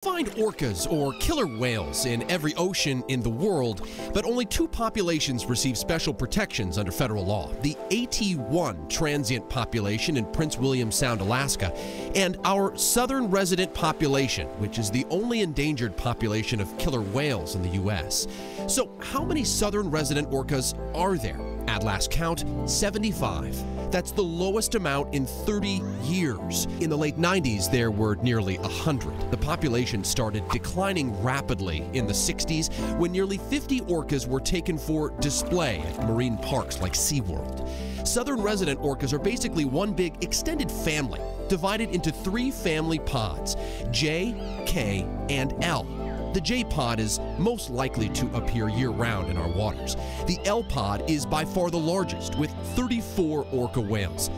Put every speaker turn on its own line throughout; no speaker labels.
Find orcas, or killer whales, in every ocean in the world, but only two populations receive special protections under federal law: the AT1 transient population in Prince William Sound, Alaska, and our southern resident population, which is the only endangered population of killer whales in the U.S. So how many southern resident orcas are there? At last count, 75. That's the lowest amount in 30 years. In the late 90s, there were nearly 100. The population started declining rapidly in the 60s when nearly 50 orcas were taken for display at marine parks like SeaWorld. Southern resident orcas are basically one big extended family, divided into three family pods: J, K, and L. The J pod is most likely to appear year-round in our waters. The L pod is by far the largest, with 34 orca whales.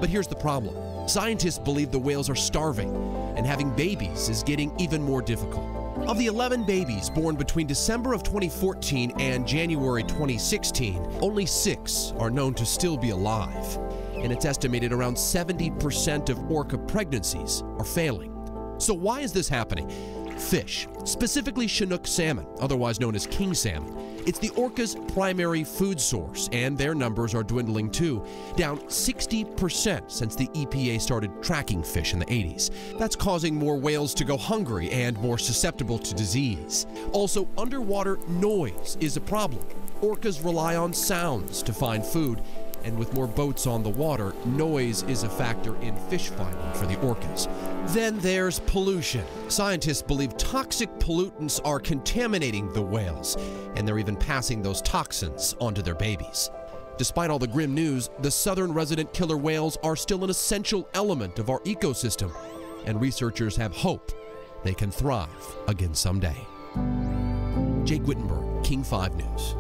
But here's the problem. Scientists believe the whales are starving, and having babies is getting even more difficult. Of the 11 babies born between December of 2014 and January 2016, only 6 are known to still be alive. And it's estimated around 70% of orca pregnancies are failing. So why is this happening? Fish, specifically Chinook salmon, otherwise known as king salmon. It's the orca's primary food source, and their numbers are dwindling too, down 60% since the EPA started tracking fish in the 80s. That's causing more whales to go hungry and more susceptible to disease. Also, underwater noise is a problem. Orcas rely on sounds to find food, and with more boats on the water, noise is a factor in fish finding for the orcas. Then there's pollution. Scientists believe toxic pollutants are contaminating the whales, and they're even passing those toxins onto their babies. Despite all the grim news, the southern resident killer whales are still an essential element of our ecosystem, and researchers have hope they can thrive again someday. Jake Wittenberg, King 5 News.